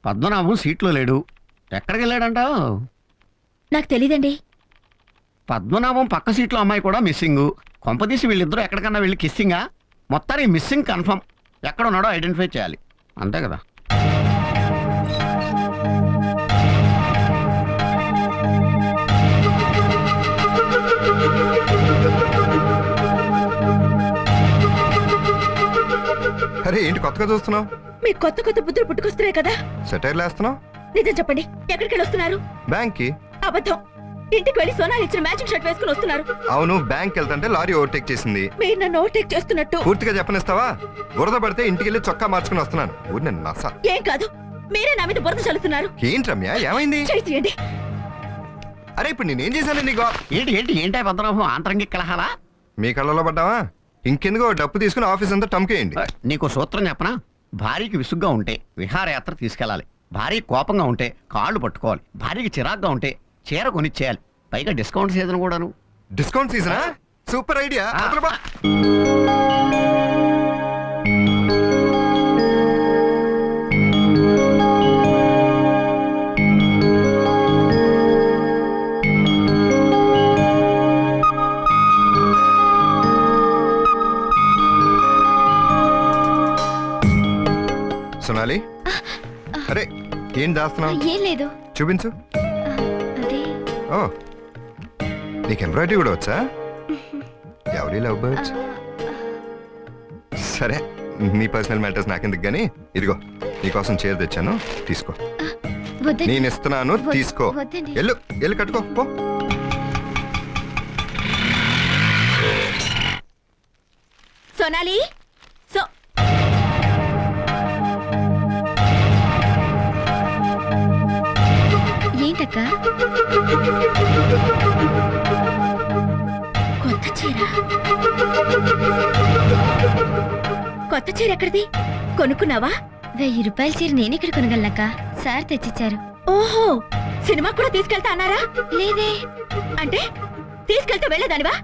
పద్మనాభం సీట్లో లేడు. ఎక్కడికి వెళ్ళాడంటావు? నాకు తెలీదండి. పద్మనాభం పక్క సీట్లో అమ్మాయి కూడా మిస్సింగ్. కొంపదీసి వీళ్ళిద్దరూ ఎక్కడికన్నా వెళ్ళి కిస్సింగా? మొత్తానికి మిస్సింగ్ కన్ఫర్మ్. ఎక్కడ ఉన్నాడో ఐడెంటిఫై చేయాలి, అంతే కదా. అరే ఏంటి కొత్తగా చూస్తున్నావు? మీ కొత్త కొత్త బుద్ధులు పుట్టుకొస్తున్నాయి కదా. సెటైర్లు వేస్తున్నావు? నిజం చెప్పండి, ఎక్కడికి వెళ్ళి వస్తున్నారు? బ్యాంక్ కి. అబద్ధం. ఇంటికి వెళ్ళి సోనాలి ఇచ్చిన మ్యాచింగ్ షర్ట్ వేసుకుని వస్తున్నారు. అవును, బ్యాంక్ వెళ్తుంటే లారీ ఓవర్టేక్ చేసింది. మీరు నన్ను ఓవర్టేక్ చేస్తున్నట్టు. పూర్తిగా చెప్పనిస్తావా? బురద పడితే ఇంటికి వెళ్ళి చొక్కా మార్చుకుని వస్తున్నాను. ఊరిని నస. ఏం కాదు, మీరే నా మీద బురద చల్లుతున్నారు. ఏంటి రమ్య, ఏమైంది? చేయండి. అరే ఇప్పుడు నేనేం చేశాను నీకు? ఏంటి ఏంటి ఏంటి పద్మనాభం, ఆంతరంగిక కలహాలా? మీ కళ్ళలో పడ్డావా? ఇంకెందుకో డప్పు తీసుకుని ఆఫీస్ అంతా టమ్కేయండి. నీకు సూత్రం చెప్పనా? భార్యకి విసుగ్గా ఉంటే విహారయాత్ర తీసుకెళ్ళాలి. భార్య కోపంగా ఉంటే కాళ్ళు పట్టుకోవాలి. భార్యకి చిరాగ్గా ఉంటే చీర కొనిచ్చేయాలి. పైగా డిస్కౌంట్ సీజన్ కూడాను. డిస్కౌంట్ సీజనా? Super idea. సోనాలి, అరే ఏం దాస్తున్నావు? ఏం లేదు, చూపించు. ఓ, నీకు ఎంబ్రాయిడరీ కూడా వచ్చా? ఎవరి లవ్ బర్డ్స్? సరే, నీ పర్సనల్ మ్యాటర్స్ నాకెందుకు గానీ, ఇదిగో నీకోసం చీర తెచ్చాను, తీసుకో. నేను ఇస్తున్నాను, తీసుకో. ఎల్లు ఎల్లు కట్టుకో పో. సోనాలి, ఏంటక్క? కొత్త చీర. కొత్త చీర ఎక్కడిది? కొనుక్కున్నావా? 1000 రూపాయల చీర నేనెక్కడ కొనగలనక్క? సార్ తెచ్చిచ్చారు. ఓహో, సినిమా కూడా తీసుకెళ్తా అన్నారా? లేదే. అంటే తీసుకెళ్తే వెళ్ళేదానివా?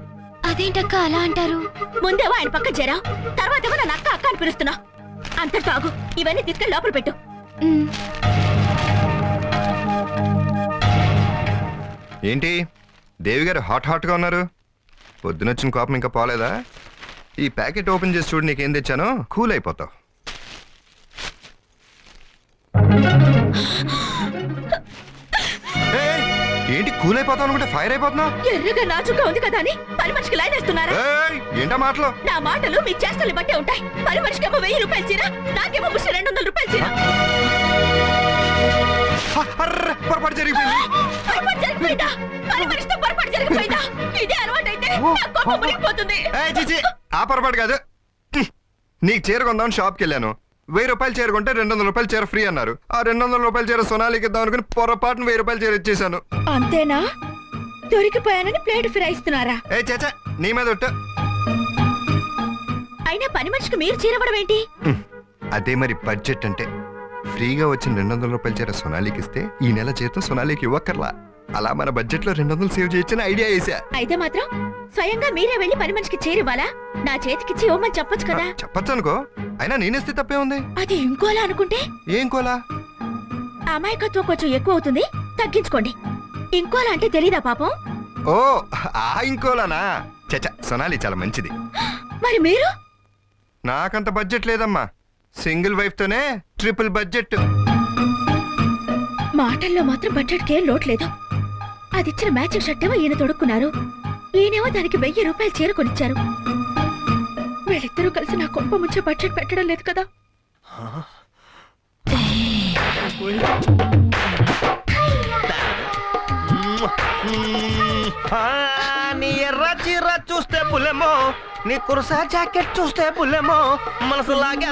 అదేంటక్క అలా అంటారు? ముందేవో ఆయన పక్క చేరావు, తర్వాత నన్ను అక్క అక్క అని పిలుస్తున్నావు. అంత తాగు, ఇవన్నీ తీసుకెళ్ళి లోపల పెట్టు. ఏంటి దేవి గారు హాట్ గా ఉన్నారు? పొద్దునొచ్చిన కోపం ఇంకా పోలేదా? ఈ ప్యాకెట్ ఓపెన్ చేసి చూడు, నీకేం తెచ్చానో. కూల్ అయిపోతావు. ఏంటి కూల్ అయిపోతావు అనుకుంటే ఫైర్ అయిపోతున్నావు? ఎర్రగా నాచుగా ఉంది కదా అని పని మనిషికి లైన్ వేస్తున్నారా? ఏంటా మాటలు? నా మాటలు మీ చేష్టలు బట్టే ఉంటాయి. పని మనిషికేమో 1000 రూపాయలు చీర, నాకేమో 200 రూపాయలు చీర. పొరపాటు జరిగిపోయింది. ఆ పొరపాటు కాదు. నీకు చీర కొందామని షాప్కి వెళ్ళాను. 1000 రూపాయలు చీర కొంటే 200 రూపాయలు చీర ఫ్రీ అన్నారు. ఆ 200 రూపాయల చీర సోనాలికి ఇద్దాం అనుకుని పొరపాటున 1000 రూపాయలు చీర ఇచ్చేసాను. అంతేనా? దొరికిపోయానని ప్లేట్ ఫిరాయిస్తున్నారా? చేచా, నీ మీద ఒట్టు. అయినా పని మనిషికి మీరు చీర ఇవ్వడం ఏంటి? అదే మరి బడ్జెట్ అంటే. ఫ్రీగా వచ్చిన 200 రూపాయల చీర సోనాలికి ఇస్తే ఈ నెల జీతం సోనాలికి ఇవ్వక్కర్లా. అలా మన బడ్జెట్ లో 200 సేవ్ చేయొచ్చని ఐడియా వేసా. అయితే మాత్రం స్వయంగా మీరే వెళ్ళి పని మనిషికి చేరివ్వాలా? నా చేతికిచ్చి ఇవ్వమని చెప్పొచ్చు కదా. చెప్పచ్చు అనుకో, అయినా నేనేస్తే తప్పే ఉంది. అది ఇంకోలా అనుకుంటే? ఏం కోలా? అమాయకత్వం కొంచెం ఎక్కువ అవుతుంది, తగ్గించుకోండి. ఇంకోలా అంటే తెలీదా పాపం? ఓ, ఆ ఇంకోలానా? చచ్చా, సోనాలి చాలా మంచిది. మరి మీరు? నాకంత బడ్జెట్ లేదమ్మా. సింగిల్ వైఫ్ తోనే ట్రిపుల్ బడ్జెట్. మాటల్లో మాత్రం బడ్జెట్ కే లోటు లేదు. అది ఇచ్చిన మ్యాచింగ్ షర్ట్ ఏమో ఈయన తొడుక్కున్నారు, ఈయనేమో దానికి 1000 రూపాయలు చీర కొనిచ్చారు. వీళ్ళిద్దరూ కలిసి నా కొంప ముంచే బడ్జెట్ పెట్టడం లేదు కదా. నీ ఎర్ర చీర చూస్తే పులేమో, నీ కుర్సా జాకెట్ చూస్తే పులేమో, మనసు లాగే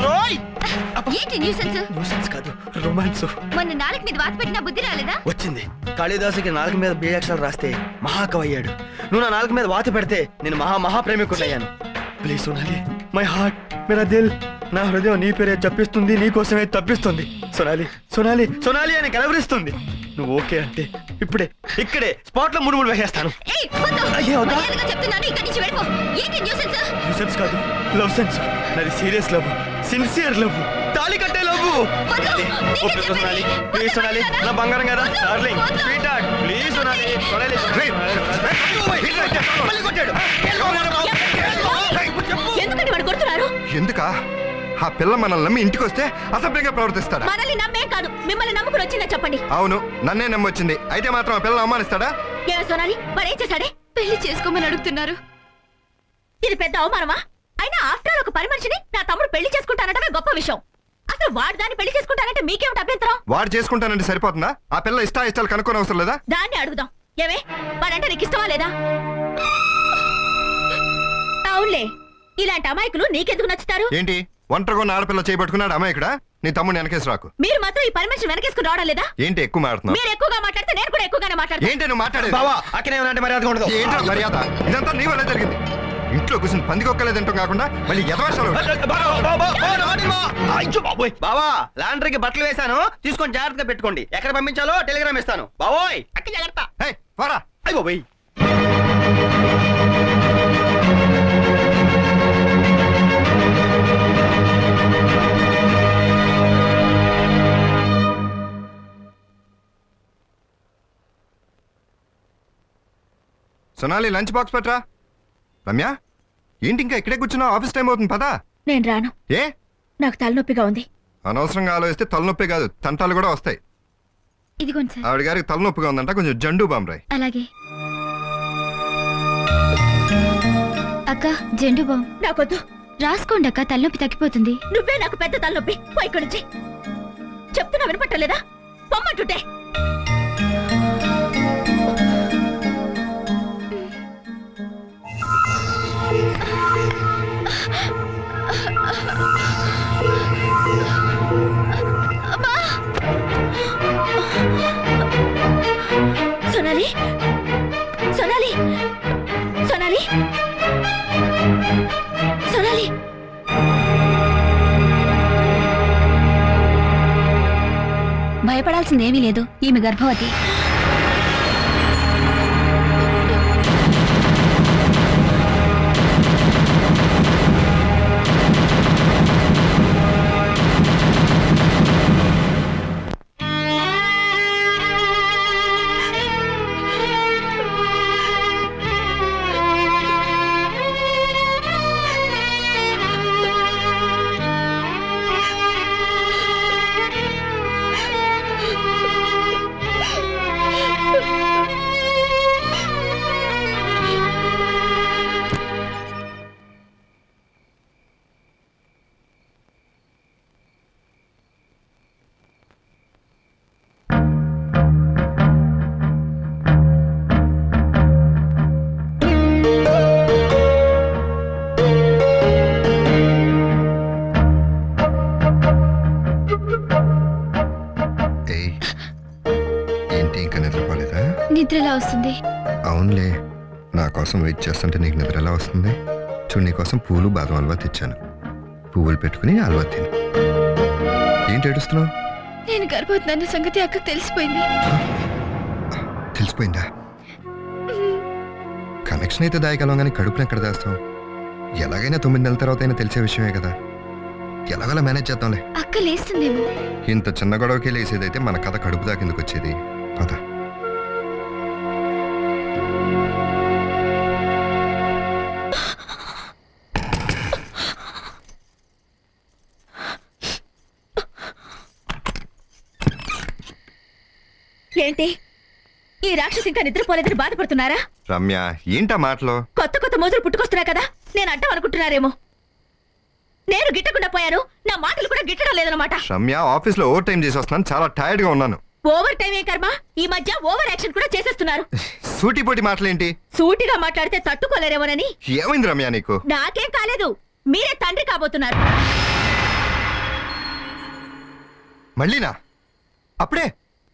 రోయ్. ఏంటి న్యూసెన్స్? న్యూసెన్స్ కాదు, రొమాన్స్. మొన్న నాలుగు మీద వాత పెట్టిన బుద్ధి రాలేదా? వచ్చింది. కాళిదాసుకి 4 మీద బీజాక్షరాలు రాస్తే మహాకవి అయ్యాడు. నువ్వు నా 4 మీద వాత పెడితే నేను మహాప్రేమికుడయ్యాను. ప్లీజ్ సోనాలి, మై హార్ట్, మేరా దిల్, నా హృదయం నీ పేరే చెప్పిస్తుంది, నీ కోసమే తప్పిస్తుంది. సోనాలి సోనాలి సోనాలి అని కలవరిస్తుంది. నువ్వు ఓకే అంటే ఇప్పుడే ఇక్కడే స్పాట్ లో 3 వేసేస్తాను. న్యూసెన్స్ కాదు, లవ్ సెన్స్. నాది సీరియస్ లవ్, సిన్సియర్ లవ్, తాళి కట్టే లవ్. సోనాలి, ఒప్పుకో సోనాలి. ప్లీజ్ సోనాలి, నా బంగారం కదా darling, sweet heart, please Sonali. Sonali, మళ్ళీ కొట్టాడు. ఎందుకండి వాడు కొడుతున్నారు? ఎందుకా ఆ పిల్ల మనల్ని నమ్మి ఇంటికి వస్తే అసభ్యంగా ప్రవర్తిస్తాడా? మనల్ని నమ్మేం కాదు, మిమ్మల్ని నమ్ముకుని వచ్చిందా చెప్పండి. అవును, నన్నే నమ్మొచ్చింది. అయితే మాత్రం ఆ పిల్లలు అవమానిస్తాడా? ఏ సోనాలి, వాడేం చేశాడే? పెళ్లి చేసుకోమని అడుగుతున్నారు. ఇది పెద్ద అవమానమా? అయినా ఆఫ్టర్ ఒక పని మనిషిని నా తమ్ముడు పెళ్లి చేసుకుంటానటమే గొప్ప విషయం. అసలు వాడు దాన్ని పెళ్లి చేసుకుంటానంటే మీకేమిటి అభ్యంతరం? వాడు చేసుకుంటానంటే సరిపోతుందా? ఆ పిల్ల ఇష్టాలు కనుక్కోని అవసరం లేదా? దాన్ని అడుగుదాం. ఏమే, వాడంటే నీకు ఇష్టమా లేదా? అవునులే, ఇలాంటి అమాయకులు నీకెందుకు నచ్చుతారు? ఏంటి ఒంటరిగా ఉన్న ఆడపిల్ల చేయబట్టుకున్నాడు అమ్మాయి ఇక్కడ? నీ తమ్ముడు వెనకేసి రాకు. మీరు మాత్రం ఈ పని మనిషిని వెనకేసుకుని రావడం లేదా? ఏంటి ఎక్కువ మాట్లాడుతున్నావు? మీరు ఎక్కువగా మాట్లాడితే నేను కూడా ఎక్కువగానే మాట్లాడతాను. ఏంటి నువ్వు మాట్లాడేది? బావా అక్కడే ఉన్నట్టు మర్యాద ఉండదు. ఏంటో మర్యాద? ఇదంతా నీ వల్ల జరిగింది. ఇంట్లో కూర్చొని పందికొక్కలేదంటాం కాకుండా మళ్ళీ ఎదవాశాలు. బావా లాండ్రీకి బట్టలు వేశాను, తీసుకొని జాగ్రత్తగా పెట్టుకోండి. ఎక్కడ పంపించాలో టెలిగ్రామ్ ఇస్తాను. బావోయ్ అక్క జాగ్రత్త. పోరా. అయ్యో బాబోయ్. సొనాలి, లంచ్ బాక్స్ పట్రా. రమ్య, ఏంటి ఇంకా ఇక్కడే కూర్చున్నావు? ఆఫీస్ టైం అవుతుంది, పదా. నేను రాను, ఏ నాకు తలనొప్పిగా ఉంది. అనవసరంగా ఆలోచిస్తే తలనొప్పి కాదు, తంటాలు కూడా వస్తాయి. ఇదిగోండి సార్. ఆవిడ గారికి తలనొప్పిగా ఉందంట, కొంచెం జండు బాంబ్రాయ్. అలాగే. అక్క జెండు బామ్ నాకొద్దు. రాసుకోండి అక్క, తలనొప్పి తగ్గిపోతుంది. నువ్వే నాకు పెద్ద తలనొప్పి. పోయి ఇక్కడి నుంచి. చెప్తున్నా వినపట్టలేదా? పొమ్మంటుంటే. సోనాలి, సోనాలి, సోనాలి, సోనాలి. భయపడాల్సిందేమీ లేదు, ఈమె గర్భవతి. ఏంటి ఇంకా నిద్రపోలేదా? నిద్ర ఎలా వస్తుంది? అవునులే, నా కోసం వెయిట్ చేస్తుంటే నీకు నిద్ర ఎలా వస్తుంది? చూడు, నీ కోసం పూలు బాదం హల్వా తెచ్చాను. పువ్వులు పెట్టుకుని హల్వా తిను. ఏంటి ఏడుస్తున్నావు? నేను గర్భవతి అన్న సంగతి అక్కకు తెలిసిపోయింది. తెలిసిపోయిందా? కనెక్షన్ అయితే దాయగలం, కానీ కడుపుని ఎక్కడ దాస్తాం? ఎలాగైనా 9 నెలల తర్వాత అయినా తెలిసే విషయమే కదా. ఎలాగోలా మేనేజ్ చేద్దాంలే. అక్క లేస్తుందేమో. ఇంత చిన్న గొడవకి లేసేదైతే మన కథ కడుపు దాకిందుకు వచ్చేది. పద. ఏంటి, ఈ రాక్షసి ఇంకా నిద్రపోలేదని బాధపడుతున్నారా? రమ్య, ఏంటా మాటలు? కొత్త కొత్త మోజులు పుట్టుకొస్తున్నా కదా, నేను అడ్డం అనుకుంటున్నారేమో. నేను గిట్టకుండా పోయాను, నా మాటలు కూడా గిట్టడం లేదనమాట. రమ్య, ఆఫీస్ లో ఓవర్ టైం చేసి వస్తున్నాను, చాలా టైర్డ్ గా ఉన్నాను. ఓవర్ టైం ఏ కర్మ, ఈ మధ్య ఓవర్ యాక్షన్ కూడా చేసేస్తున్నారు. సూటిపోటి మాటలేంటి? సూటిగా మాట్లాడితే తట్టుకోలేరేమోనని. ఏమైంది రమ్య నీకు? నాకేం కాలేదు, మీరే తండ్రి కాబోతున్నారు. మళ్ళీనా? అప్పుడే?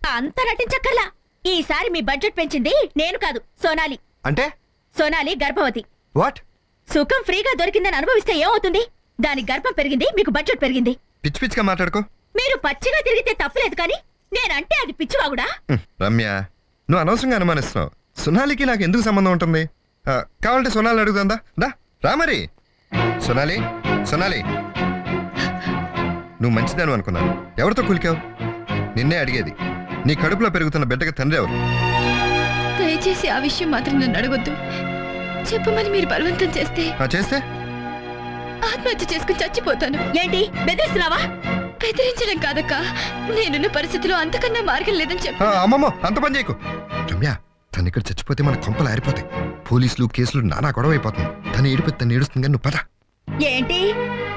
అంత నటించక్కర్లా. ఈసారి మీ బడ్జెట్ పెంచింది నేను కాదు, సోనాలి. అంటే? సోనాలి గర్భవతి. వాట్? సుఖం ఫ్రీగా దొరికిందని అనుభవిస్తే ఏమవుతుంది? దాని గర్భం పెరిగింది, మీకు బడ్జెట్ పెరిగింది. పిచ్చి పిచ్చిగా మాట్లాడుకో. మీరు పచ్చిగా తిరిగితే తప్పలేదు, కానీ నేనంటే అది పిచ్చివాగుడా? రమ్య, నువ్వు అనవసరంగా అనుమానిస్తున్నావు. సొనాలికి నాకు ఎందుకు సంబంధం ఉంటుంది? కావాలంటే సొనాలి అడుగుదా? దా రా మరి. సొనాలి, సొనాలి, నువ్వు మంచిదాను అనుకున్నాను. ఎవరితో కులికావు? నిన్నే అడిగేది. నీ కడుపులో పెరుగుతున్న బిడ్డకి తండ్రి ఎవరు? దయచేసి ఆ విషయం మాత్రం నన్ను అడగొద్దు. చెప్పమని మీరు బలవంతం చేస్తే చేస్తే ఆత్మహత్య చేసుకుని చచ్చిపోతాను. ఏంటి బెదిరిస్తున్నావా? బెదిరించడం కాదక్క, నేనున్న పరిస్థితిలో అంతకన్నా మార్గం లేదని చెప్పి. అమ్మమ్మో అంత పని చేయకు రమ్య. తను ఇక్కడ చచ్చిపోతే మన కొంపలు ఆరిపోతాయి. పోలీసులు కేసులు నానా గొడవ అయిపోతుంది. తను ఏడిపోతే తను ఏడుస్తుంది కానీ నువ్వు పద. ఏంటి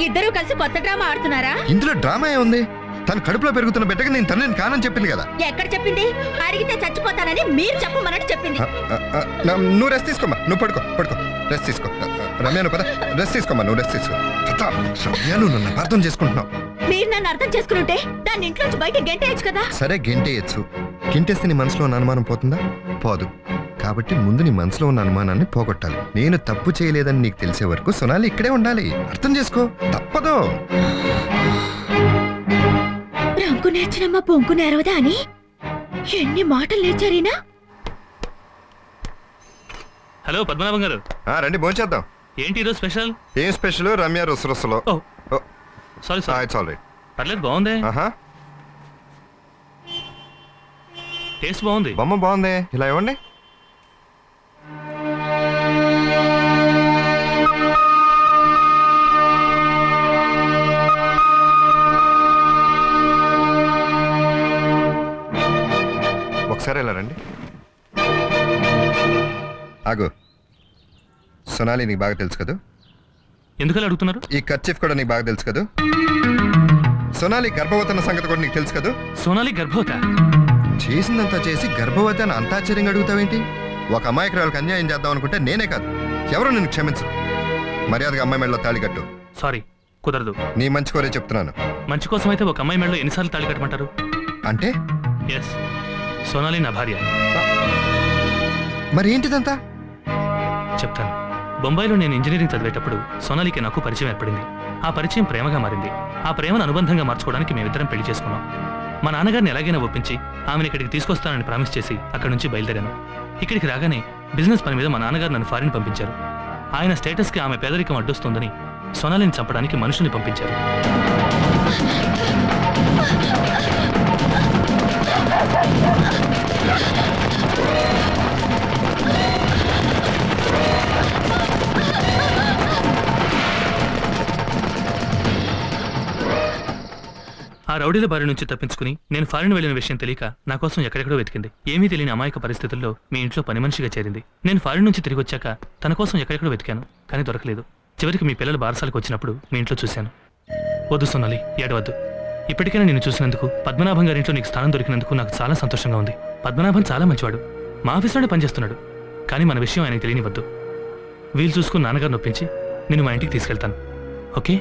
ఇద్దరూ కలిసి కొత్త డ్రామా ఆడుతున్నారా? ఇందులో డ్రామా ఏముంది? తను కడుపులో పెరుగుతున్న బిడ్డకి నేను తండ్రిని కానని చెప్పింది కదా. ఎక్కడ చెప్పింది? అడిగితే చచ్చిపోతానని మీరు చెప్పమన్నట్టు చెప్పింది. నువ్వు రెస్ట్ తీసుకోమ్మా. నువ్వు పడుకో రెస్ట్ తీసుకో. రమ్య నువ్వు పద, రెస్ట్ తీసుకోమ్మా. నువ్వు రెస్ట్ తీసుకో. రమ్య నువ్వు నన్ను అర్థం చేసుకుంటున్నావు. మీరు నన్ను అర్థం చేసుకుంటే దాన్ని ఇంట్లోంచి బయట గెంటేయచ్చు కదా. సరే గెంటేయచ్చు. గెంటేస్తే నీ మనసులో ఉన్న అనుమానం పోతుందా? పోదు. కాబట్టి ముందు నీ మనసులో ఉన్న అనుమానాన్ని పోగొట్టాలి. నేను తప్పు చేయలేదని నీకు తెలిసే వరకు సొనాలి ఇక్కడే ఉండాలి. అర్థం చేసుకో. తప్పదు. రంకు నేర్చినమ్మా పొంకు నేరవదా అని ఎన్ని మాటలు నేర్చారీనా? హలో పద్మనాభం గారు. రండి భోంచేద్దాం. ఏంటి ఈరోజు స్పెషల్? ఏం స్పెషల్? రమ్య రుసరుసలో. Sorry sorry. It's all right. పర్లేదు, బాగుంది. టేస్ట్ బాగుంది. బొమ్మ బాగుంది. ఇలా ఇవ్వండి. ఒకసారి ఇలా రండి. ఆగు. సొనాలి నీకు బాగా తెలుసు కదా? ఎందుకలా అడుగుతున్నారు? ఈ కర్చీఫ్ కూడా నీకు బాగా తెలుసు కదా? సొనాలి గర్భవతి అన్న సంగతి కూడా నీకు తెలుసు కదా? సోనాలి గర్భవత? చేసిందంతా చేసి గర్భవతి అని అంత ఆశ్చర్యంగా అడుగుతావేంటి? ఒక అమాయకురాలకు అన్యాయం చేద్దాం అనుకుంటే నేనే కాదు ఎవరు నిన్ను క్షమించరు. మర్యాదగా అమ్మాయి మెడలో తాళి కట్టు. సారీ, కుదరదు. నీ మంచి కోరే చెప్తున్నాను. మంచి కోసం అయితే ఒక అమ్మాయి మెడలో ఎన్నిసార్లు తాళి కట్టమంటారు? అంటే ఎస్, సోనాలి నా భార్య. మరి ఏంటిదంతా? చెప్తాను. బొంబాయిలో నేను ఇంజనీరింగ్ చదివేటప్పుడు సోనాలికి నాకు పరిచయం ఏర్పడింది. ఆ పరిచయం ప్రేమగా మారింది. ఆ ప్రేమను అనుబంధంగా మార్చుకోవడానికి మేమిద్దరం పెళ్లి చేసుకున్నాం. మా నాన్నగారిని ఎలాగైనా ఒప్పించి ఆమెను ఇక్కడికి తీసుకొస్తానని ప్రామిస్ చేసి అక్కడి నుంచి బయలుదేరాను. ఇక్కడికి రాగానే బిజినెస్ పని మీద మా నాన్నగారు నన్ను ఫారిన్ పంపించారు. ఆయన స్టేటస్కి ఆమె పేదరికం అడ్డొస్తుందని సోనాలిని చంపడానికి మనుషుల్ని పంపించారు. ఆ రౌడీల బారి నుంచి తప్పించుకుని నేను ఫారిన్ వెళ్లిన విషయం తెలియక నా కోసం ఎక్కడెక్కడో వెతికింది. ఏమీ తెలియని అమాయక పరిస్థితుల్లో మీ ఇంట్లో పని మనిషిగా చేరింది. నేను ఫారిన్ నుంచి తిరిగి వచ్చాక తన కోసం ఎక్కడెక్కడో వెతికాను, కానీ దొరకలేదు. చివరికి మీ పిల్లలు బారసాలకు వచ్చినప్పుడు మీ ఇంట్లో చూశాను. వద్దు సోనాలి, ఏడవద్దు. ఇప్పటికైనా నేను చూసినందుకు, పద్మనాభం గారి ఇంట్లో నీకు స్థానం దొరికినందుకు నాకు చాలా సంతోషంగా ఉంది. పద్మనాభం చాలా మంచివాడు, మా ఆఫీస్లోనే పనిచేస్తున్నాడు. కానీ మన విషయం ఆయనకు తెలియనివద్దు. వీలు చూసుకుని నాన్నగారు నొప్పించి నేను మా ఇంటికి తీసుకెళ్తాను, ఓకే?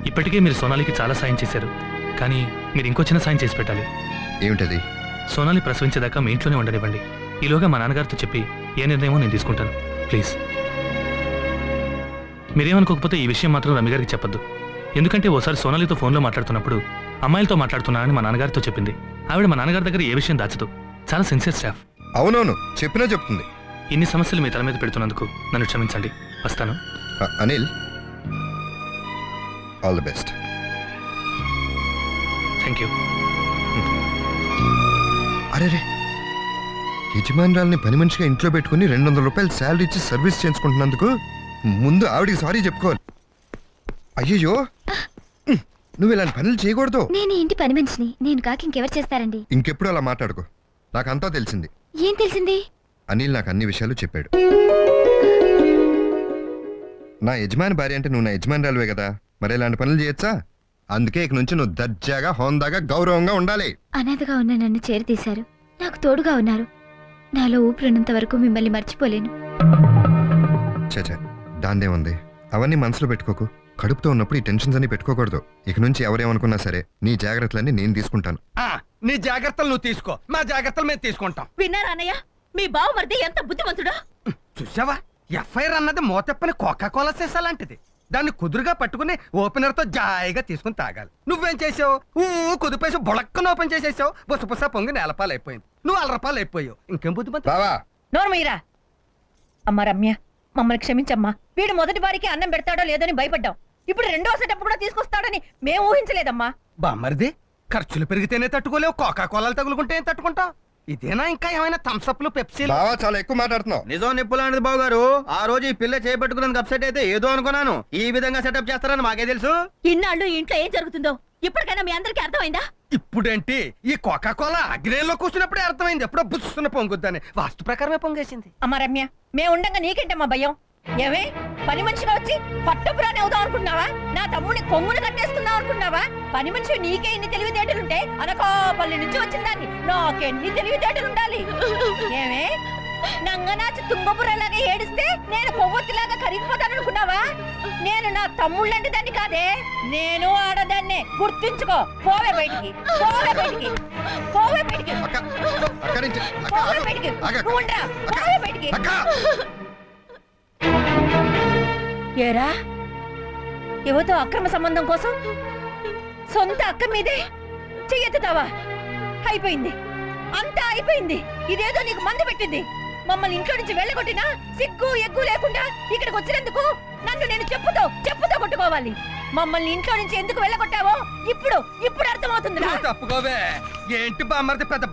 ఇప్పటికే మీరు సోనాలికి చాలా సాయం చేశారు, కానీ మీరు ఇంకో చిన్న సాయం చేసి పెట్టాలి. ఏమిటది? సోనాలి ప్రసవించేదాకా మీ ఇంట్లోనే ఉండనివ్వండి. ఈలోగా మా నాన్నగారితో చెప్పి ఏ నిర్ణయమో నేను తీసుకుంటాను, ప్లీజ్. మీరేమనుకోకపోతే ఈ విషయం మాత్రం రమ్య గారికి చెప్పొద్దు. ఎందుకంటే ఓసారి సోనాలితో ఫోన్లో మాట్లాడుతున్నప్పుడు అమ్మాయిలతో మాట్లాడుతున్నానని మా నాన్నగారితో చెప్పింది. ఆవిడ మా నాన్నగారి దగ్గర ఏ విషయం దాచదు. చాలా సిన్సియర్ స్టాఫ్. అవునవును, చెప్పినా చెప్తుంది. ఇన్ని సమస్యలు మీ తల మీద పెడుతున్నందుకు నన్ను క్షమించండి. వస్తాను. Anil, all the best. Thank you. అరే రే, యజమానురాల్ని పని మనిషిగా ఇంట్లో పెట్టుకుని 200 రూపాయలు శాలరీ ఇచ్చి సర్వీస్ చేయించుకుంటున్నందుకు ముందు ఆవిడికి సారీ చెప్పుకోవాలి. అయ్యయ్యో, నువ్వు ఇలాంటి పనులు చేయకూడదు. నేను ఇంటి పని మనిషిని, నేను కాక ఇంకెవరు చేస్తారండి? ఇంకెప్పుడు అలా మాట్లాడుకో. నాకంతా తెలిసింది. ఏం తెలిసింది? అనిల్ నాకు అన్ని విషయాలు చెప్పాడు. నా యజమాని భార్య అంటే నువ్వు నా యజమానురాలువే కదా, మరి ఇలాంటి పనులు చేయొచ్చా? అందుకే ఇక నుంచి నువ్వు దర్జాగా, హోందాగా, గౌరవంగా ఉండాలి. అనాథగా ఉన్న నన్ను చేరతీశారు, నాకు తోడుగా ఉన్నారు. నాలో ఊపిరినంత వరకు మిమ్మల్ని మర్చిపోలేను. చచా, దాందేముంది? అవన్నీ మనసులో పెట్టుకోకు. కడుపుతో ఉన్నప్పుడు ఈ టెన్షన్స్ అన్ని పెట్టుకోకూడదు. ఇక నుంచి ఎవరేమనుకున్నా సరే నీ జాగ్రత్తలన్నీ నేను తీసుకుంటాను. నీ జాగ్రత్తలు నువ్వు తీసుకో, మా జాగ్రత్తలు మేము తీసుకుంటాం. విన్నారా అన్నయ్య? మీ బావమరిది ఎంత బుద్ధిమంతుడో. చూసావా, ఎఫ్ఐఆర్ అన్నది మోతెప్పని కోకా కోలా సీసా లాంటిది. దాన్ని కుదురుగా పట్టుకుని ఓపెనర్ తో జాయిగా తీసుకుని తాగాలి. నువ్వేం చేసావు? కుదిపేసి బుళక్కను ఓపెన్ చేసేసావు. బుసబుస పొంగి నేలపాలు అయిపోయింది. నువ్వు 100 రూపాయలు అయిపోయావు. ఇంకేం బుద్ధిమంత. బావా, నోరు మీరా. అమ్మ రమ్య, మమ్మల్ని క్షమించమ్మా. వీడు మొదటి వారికి అన్నం పెడతాడో లేదని భయపడ్డాం. ఇప్పుడు రెండో సెటప్ కూడా తీసుకొస్తాడని మేము ఊహించలేదమ్మా. బామ్మరిది ఖర్చులు పెరిగితేనే తట్టుకోలేవు, కోకా కోలాలు తగులుకుంటే ఏం తట్టుకుంటావు? ఇదేనా ఇంకా ఏమైనా థమ్స్అప్లు పెప్సీలు? బావా చాలా ఎక్కువ మాట్లాడుతున్నావు. నిజం నిప్పులాంటిది బాబు గారు. ఆ రోజు ఈ పిల్ల చేపట్టుకున్నందుకు అప్సెట్ అయితే ఏదో అనుకున్నాను. ఈ విధంగా సెటప్ చేస్తారని మాకే తెలుసు. ఇన్నాళ్ళు ఈ ఇంట్లో ఏం జరుగుతుందో ఇప్పటికైనా మీ అందరికీ అర్థమైందా? ఇప్పుడేంటి ఈ కోకా కోలా అగ్నేయంలో కూర్చున్నప్పుడే అర్థమైంది, ఎప్పుడో బుస్సున్న పొంగుద్దని. వాస్తు ప్రకారమే పొంగేసింది. అమ్మ రమ్య, మేము ఉండగా నీకేంటమ్మా భయం? ఏమే పని మనిషిగా వచ్చి పట్టపురాని అవుదాం అనుకున్నావా? నా తమ్ముడిని కొంగును కట్టేసుకుందాం అనుకున్నావా? పని మనిషి నీకే ఇన్ని తెలివితేటలుంటే అనకాపల్లి నుంచి వచ్చిన దాన్ని నాకెన్ని తెలివితేటలు ఉండాలి? ఏమే నంగనాచి తుంగపురలాగా ఏడిస్తే నేను కొవ్వొత్తిలాగా కరిగిపోతాననుకున్నావా? నేను నా తమ్ముళ్ళంటి దాన్ని కాదే, నేను ఆడదాన్నే. గుర్తుంచుకో. పోవే బయటికి, పోవే బయటికి, పోవే బయటికి, అక్క అక్కడి నుంచి అక్క, పోవే ఆగు. బయటికి. ఆగు అక్క. నువ్వు ఉండరా, పోవే బయటికి. అక్క ఏరా యువతో అక్రమ సంబంధం కోసం సొంత అక్క మీదే చెయ్యెత్తుతావా? అయిపోయింది, అంతా అయిపోయింది. ఇదేదో నీకు మందు పెట్టింది. మమ్మల్ని ఇంట్లో నుంచి వెళ్ళగొట్టినా సిగ్గు ఎగ్గు లేకుండా ఇక్కడికి వచ్చినందుకు నన్ను నేను చెప్పుతో కొట్టుకోవాలి. మమ్మల్ని ఇంట్లో నుంచి ఎందుకు వెళ్ళగొట్టావో ఇప్పుడు అర్థమవుతుందిరా. నువ్వు తప్పుకోవే. ఏంటి బామ్మరిది పెద్ద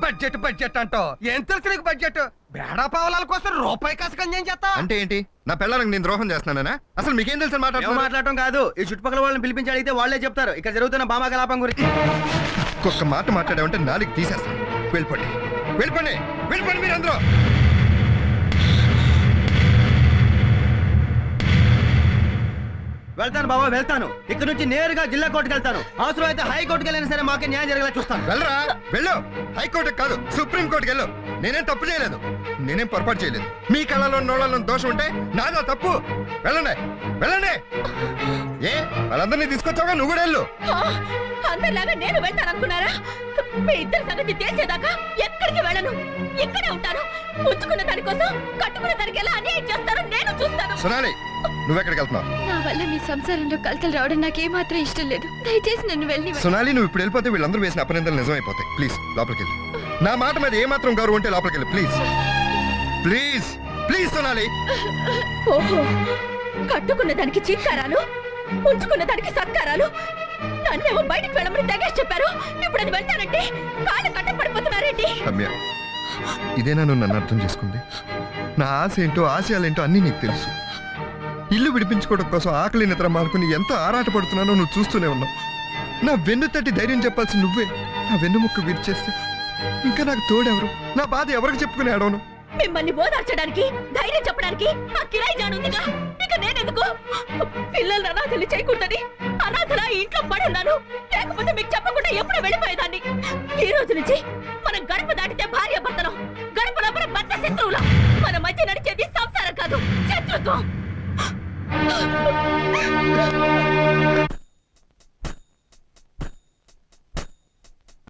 బడ్జెట్ అంటావు? ఏం తెలుసు నీకు బడ్జెట్? బేడా పావలాల కోసం రూపాయి కాసుకొని ఏం చేస్తా? అంటే ఏంటి? నా పిల్లలకు నేను ద్రోహం చేస్తున్నానా? అసలు మీకేం తెలుసు ఏం మాట్లాడటం కాదు. ఈ చుట్టుపక్కల వాళ్ళని పిలిపించి అడిగితే వాళ్ళే చెప్తారు ఇక్కడ జరుగుతున్న బామా కలాపం గురించి. ఒక్క మాట మాట్లాడామంటే నాలుగు తీసేస్తాను. వెళ్ళిపోండి వెళ్ళిపోండి వెళ్ళిపోండి మీరందరూ. వెళ్తాను బాబా, వెళ్తాను. ఇక్కడ నుంచి నేరుగా జిల్లా కోర్టుకు వెళ్తాను. అవసరం అయితే హైకోర్టుకి వెళ్ళినా సరే మాకే న్యాయం జరిగేలా చూస్తాను. వెళ్ళరా వెళ్ళు. హైకోర్టుకి కాదు, సుప్రీం కోర్టుకి వెళ్ళు. నేనేం తప్పు చేయలేదు, నేనేం పొరపాటు చేయలేదు. మీ కళలో నోళ్ళలో దోషం ఉంటే నాదా తప్పు. వెళ్ళండి వెళ్ళండి. ఏ వాళ్ళందరినీ తీసుకొచ్చావుగా, నువ్వు కూడా వెళ్ళు. అందరిలాగా నేను వెళ్తాననుకున్నారా? మీ ఇద్దరి సంగతి తేల్చేదాకా ఎక్కడికి వెళ్ళను, ఇక్కడే ఉంటాను. ఉంచుకున్న దానికోసం కట్టుకున్న దానికి ఎలా అన్యాయం చేస్తారో నేను చూస్తాను. సునాలి, నువ్వెక్కడికి వెళ్తున్నావు? నా వల్ల మీ సంసారంలో కలతలు రావడం నాకేమాత్రం ఇష్టం లేదు. దయచేసి నన్ను వెళ్ళి సునాలి, నువ్వు ఇప్పుడు వెళ్ళిపోతే వీళ్ళందరూ వేసిన అపనిందలు నిజమైపోతాయి. ప్లీజ్ లోపలికి వెళ్ళు. నా మాట మీద ఏమాత్రం గౌరవం ఉంటే లోపలికి వెళ్ళు. Please please please Sunali. ఓహో, కట్టుకున్న దానికి చిత్కారాలు, ఉంచుకున్న దానికి సత్కారాలు. నన్నేమో బయటికి వెళ్ళమని తెగేసి చెప్పారు. ఇప్పుడు అది వెళ్తానంటే కాళ్ళు కట్టపడిపోతున్నారేంటి? రమ్య, ఇదేనా నువ్వు నన్ను అర్థం చేసుకుంది? నా ఆశ ఏంటో ఆశయాలేంటో అన్నీ నీకు తెలుసు. ఇల్లు విడిపించుకోవడం కోసం ఆకలి నిద్ర మానుకుని ఎంతో ఆరాటపడుతున్నానో నువ్వు చూస్తూనే ఉన్నావు. నా వెన్ను తట్టి ధైర్యం చెప్పాల్సి నువ్వే నా వెన్నుముక్క విరిచేస్తే ఇంకా నాకు తోడెవరు? నా బాధ ఎవరికి చెప్పుకుని ఆడవను? మిమ్మల్ని ఓదార్చడానికి, ధైర్యం చెప్పడానికి ఆ కిరాయి జానుందిగా. ఇక నేనెందుకు? పిల్లలు అనాథలు చేయకూడదని అనాథలా ఇంట్లో పడి ఉన్నాను. లేకపోతే మీకు చెప్పకుండా ఎప్పుడో వెళ్ళిపోయేదాన్ని. ఈ రోజు నుంచి మనం గడప దాటితే భార్య భర్తలం, గడప లోపల భర్త శత్రువులం. మన మధ్య నడిచేది సంసారం కాదు, శత్రుత్వం.